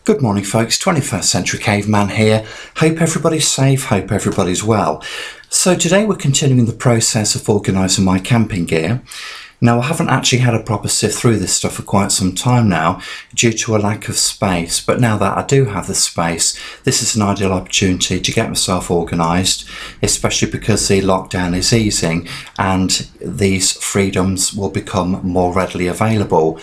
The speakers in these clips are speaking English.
Good morning folks, 21st Century Caveman here. Hope everybody's safe, hope everybody's well. So today we're continuing the process of organising my camping gear. Now I haven't actually had a proper sift through this stuff for quite some time now due to a lack of space, but now that I do have the space, this is an ideal opportunity to get myself organised, especially because the lockdown is easing and these freedoms will become more readily available.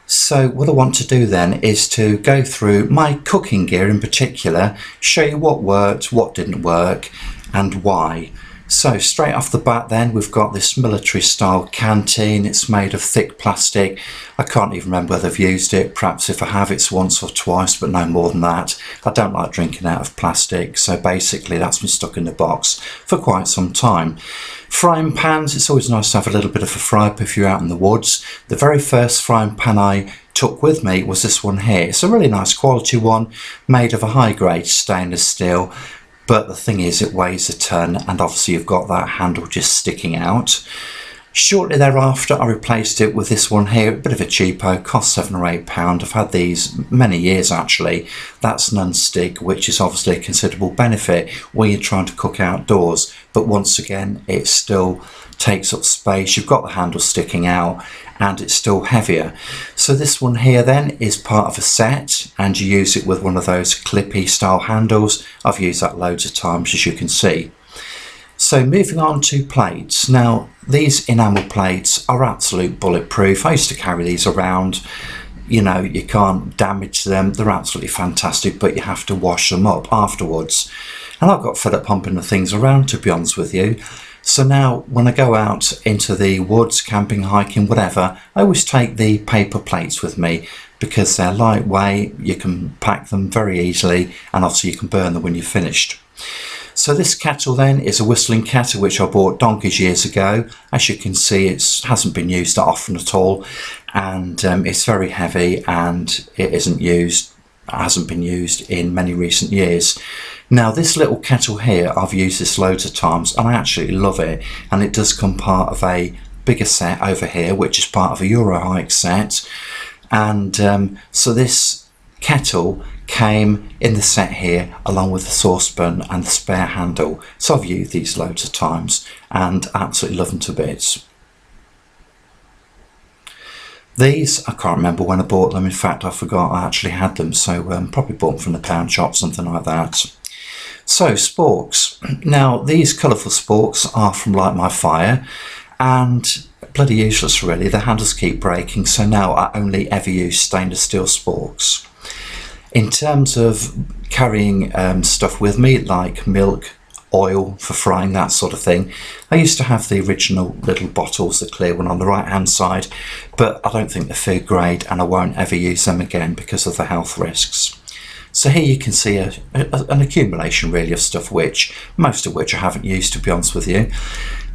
So what I want to do then is to go through my cooking gear in particular, show you what worked, what didn't work and why. So straight off the bat then we've got this military style canteen. It's made of thick plastic. I can't even remember whether I've used it. Perhaps if I have, it's once or twice, but no more than that. I don't like drinking out of plastic, so basically that's been stuck in the box for quite some time. Frying pans, it's always nice to have a little bit of a fry up if you're out in the woods. The very first frying pan I took with me was this one here. It's a really nice quality one, made of a high grade stainless steel. But the thing is, it weighs a ton, and obviously you've got that handle just sticking out. Shortly thereafter, I replaced it with this one here, a bit of a cheapo, cost £7 or £8. I've had these many years actually. That's non-stick, which is obviously a considerable benefit when you're trying to cook outdoors. But once again, it still takes up space. You've got the handle sticking out and it's still heavier. So this one here then is part of a set, and you use it with one of those clippy style handles. I've used that loads of times, as you can see. So moving on to plates. Now these enamel plates are absolute bulletproof. I used to carry these around. You know, you can't damage them. They're absolutely fantastic, but you have to wash them up afterwards. And I've got fed up pumping the things around, to be honest with you. So now when I go out into the woods, camping, hiking, whatever, I always take the paper plates with me because they're lightweight, you can pack them very easily, and obviously you can burn them when you're finished. So this kettle then is a whistling kettle which I bought donkeys years ago. As you can see, it hasn't been used that often at all, and it's very heavy and it hasn't been used in many recent years. Now this little kettle here, I've used this loads of times and I actually love it, and it does come part of a bigger set over here which is part of a Helikon-Tex set, and so this kettle came in the set here along with the saucepan and the spare handle. So I've used these loads of times and absolutely love them to bits. These, I can't remember when I bought them. In fact, I forgot I actually had them, so probably bought them from the pound shop, something like that. So sporks. Now these colourful sporks are from Light My Fire and bloody useless really. The handles keep breaking, so now I only ever use stainless steel sporks. In terms of carrying stuff with me like milk, oil for frying, that sort of thing, I used to have the original little bottles, the clear one on the right hand side, but I don't think they're food grade and I won't ever use them again because of the health risks. So here you can see an accumulation really of stuff, most of which I haven't used, to be honest with you.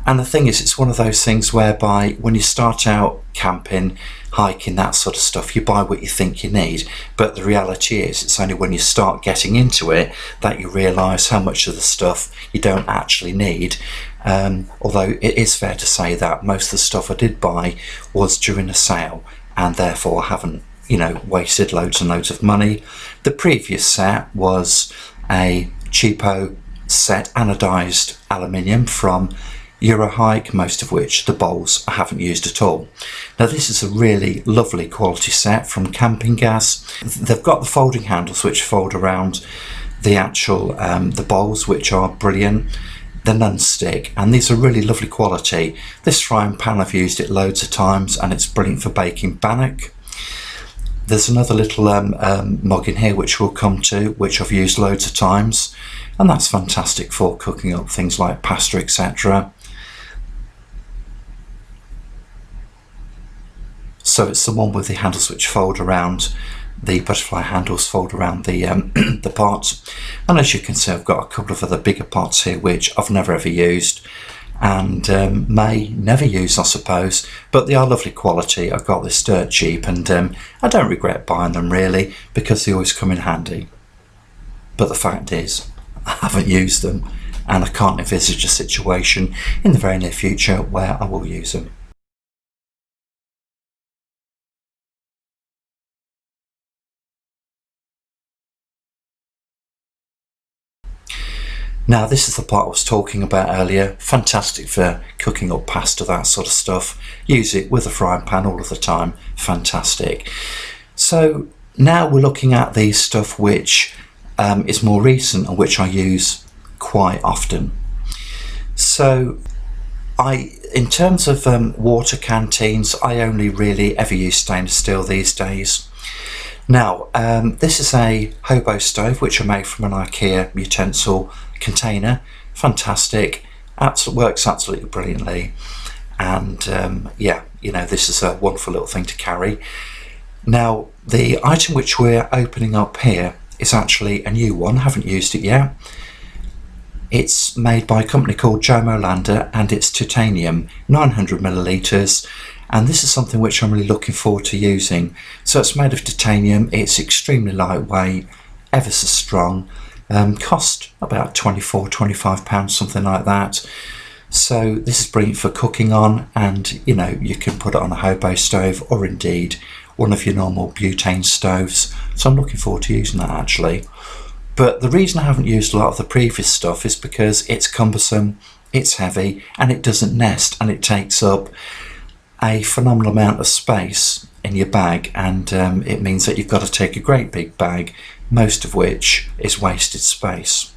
And the thing is, it's one of those things whereby when you start out camping, hiking, that sort of stuff, you buy what you think you need, but the reality is it's only when you start getting into it that you realise how much of the stuff you don't actually need. Although it is fair to say that most of the stuff I did buy was during a sale, and therefore I haven't, you know, wasted loads and loads of money. The previous set was a cheapo set, anodised aluminium from Eurohike, most of which the bowls I haven't used at all. Now this is a really lovely quality set from Camping Gas. They've got the folding handles which fold around the actual the bowls, which are brilliant. They're non-stick and these are really lovely quality. This frying pan, I've used it loads of times and it's brilliant for baking bannock. There's another little mug in here which we'll come to, which I've used loads of times, and that's fantastic for cooking up things like pasta, etc. So it's the one with the handles which fold around, the butterfly handles fold around the the pot. And as you can see, I've got a couple of other bigger pots here which I've never ever used and may never use, I suppose, but they are lovely quality. I got this dirt cheap and I don't regret buying them really because they always come in handy. But the fact is, I haven't used them and I can't envisage a situation in the very near future where I will use them. Now this is the part I was talking about earlier. Fantastic for cooking up pasta, that sort of stuff. Use it with a frying pan all of the time. Fantastic. So now we're looking at the stuff which is more recent and which I use quite often. So in terms of water canteens, I only really ever use stainless steel these days. Now this is a hobo stove which I made from an IKEA utensil container. Fantastic, works absolutely brilliantly, and yeah, you know, this is a wonderful little thing to carry. Now the item which we're opening up here is actually a new one. I haven't used it yet. It's made by a company called Jomo Lander and it's titanium, 900 millilitres, and this is something which I'm really looking forward to using. So it's made of titanium, it's extremely lightweight, ever so strong, cost about £24–25, something like that. So this is brilliant for cooking on, and you know, you can put it on a hobo stove or indeed one of your normal butane stoves. So I'm looking forward to using that actually. But the reason I haven't used a lot of the previous stuff is because it's cumbersome, it's heavy, and it doesn't nest, and it takes up a phenomenal amount of space in your bag, and it means that you've got to take a great big bag, most of which is wasted space.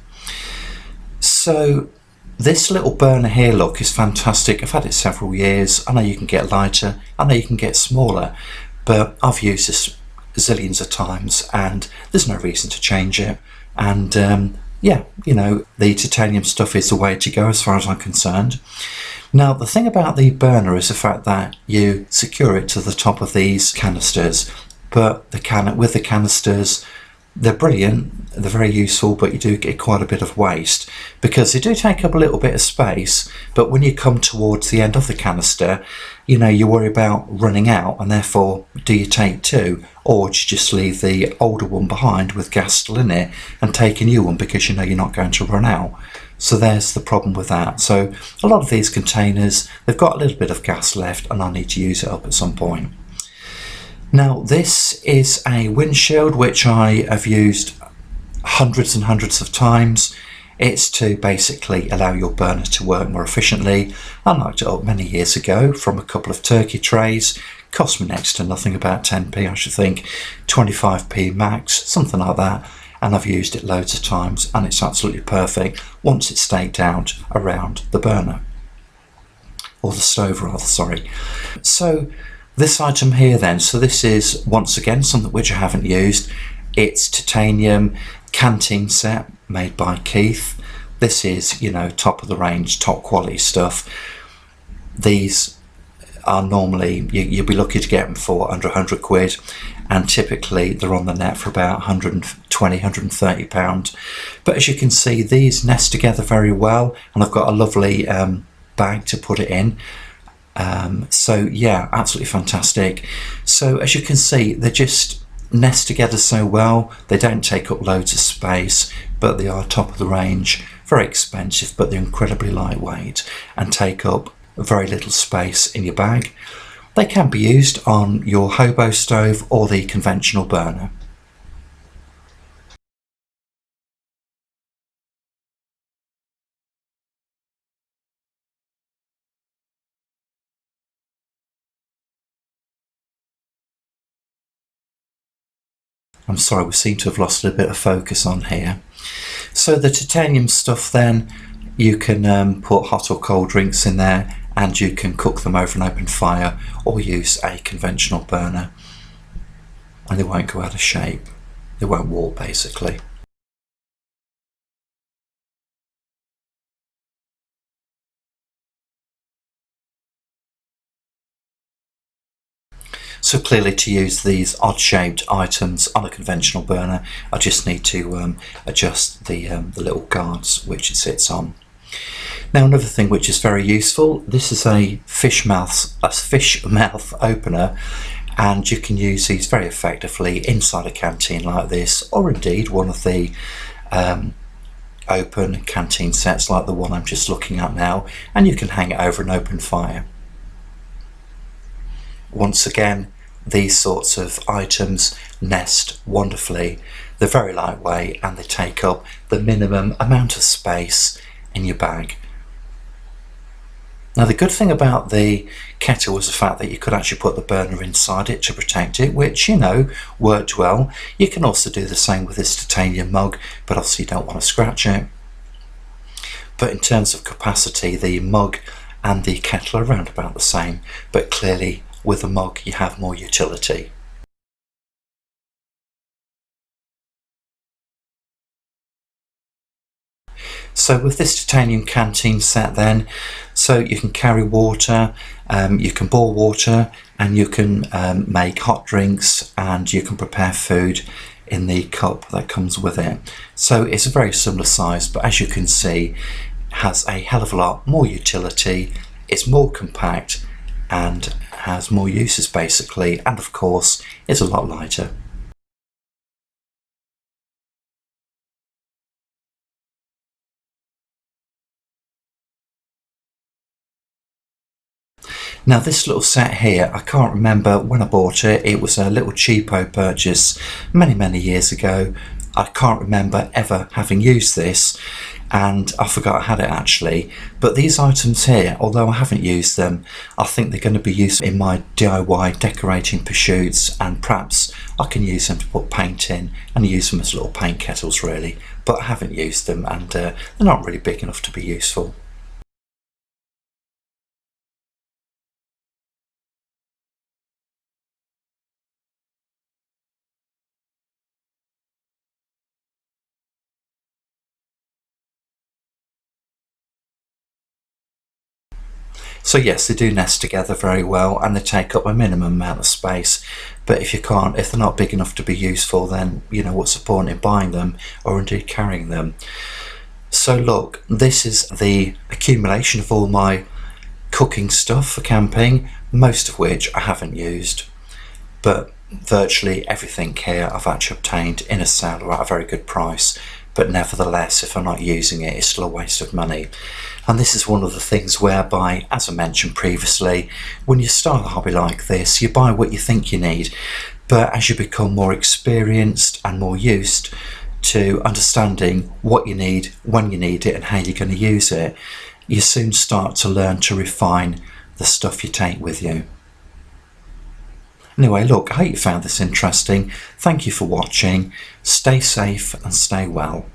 So this little burner here, look, is fantastic. I've had it several years. I know you can get lighter, I know you can get smaller, but I've used this zillions of times and there's no reason to change it. And yeah, you know, the titanium stuff is the way to go as far as I'm concerned. Now the thing about the burner is the fact that you secure it to the top of these canisters, but with the canisters, they're brilliant, they're very useful, but you do get quite a bit of waste because they do take up a little bit of space. But when you come towards the end of the canister, you know, you worry about running out, and therefore do you take two, or do you just leave the older one behind with gas still in it and take a new one because you know you're not going to run out? So there's the problem with that. So a lot of these containers, they've got a little bit of gas left and I need to use it up at some point. Now this is a windshield which I have used hundreds and hundreds of times. It's to basically allow your burner to work more efficiently. I knocked it up many years ago from a couple of turkey trays. Cost me next to nothing, about 10p I should think, 25p max, something like that. And I've used it loads of times and it's absolutely perfect once it's staked out around the burner. Or the stove rather, sorry. So this item here then, so this is once again something which I haven't used. It's titanium Canteen set made by Keith. This is, you know, top of the range, top quality stuff. These are normally, you'll be lucky to get them for under 100 quid, and typically they're on the net for about 120, 130 pounds. But as you can see, these nest together very well, and I've got a lovely bag to put it in. So yeah, absolutely fantastic. So as you can see, they just nest together so well. They don't take up loads of space, but they are top of the range, very expensive, but they're incredibly lightweight and take up very little space in your bag. They can be used on your hobo stove or the conventional burner. I'm sorry, we seem to have lost a bit of focus on here. So the titanium stuff then, you can put hot or cold drinks in there, and you can cook them over an open fire or use a conventional burner, and they won't go out of shape. They won't warp basically. So clearly, to use these odd-shaped items on a conventional burner, I just need to adjust the little guards which it sits on. Now another thing which is very useful, this is a fish mouth opener, and you can use these very effectively inside a canteen like this, or indeed one of the open canteen sets like the one I'm just looking at now, and you can hang it over an open fire. Once again, these sorts of items nest wonderfully. They're very lightweight and they take up the minimum amount of space in your bag. Now the good thing about the kettle was the fact that you could actually put the burner inside it to protect it, which, you know, worked well. You can also do the same with this titanium mug, but obviously you don't want to scratch it. But in terms of capacity, the mug and the kettle are around about the same, but clearly with the mug you have more utility. So with this titanium canteen set then, so you can carry water, you can boil water, and you can make hot drinks, and you can prepare food in the cup that comes with it. So it's a very similar size, but as you can see, it has a hell of a lot more utility. It's more compact and has more uses basically, and of course it's a lot lighter. Now this little set here, I can't remember when I bought it. It was a little cheapo purchase many years ago. I can't remember ever having used this, and I forgot I had it actually. But these items here, although I haven't used them, I think they're going to be useful in my DIY decorating pursuits, and perhaps I can use them to put paint in and use them as little paint kettles really. But I haven't used them, and they're not really big enough to be useful. So yes, they do nest together very well, and they take up a minimum amount of space. But if they're not big enough to be useful, then you know what's the point in buying them or indeed carrying them. So look, this is the accumulation of all my cooking stuff for camping, most of which I haven't used, but virtually everything here I've actually obtained in a sale or at a very good price. But nevertheless, if I'm not using it, it's still a waste of money. And this is one of the things whereby, as I mentioned previously, when you start a hobby like this, you buy what you think you need, but as you become more experienced and more used to understanding what you need, when you need it, and how you're going to use it, you soon start to learn to refine the stuff you take with you. Anyway, look, I hope you found this interesting. Thank you for watching. Stay safe and stay well.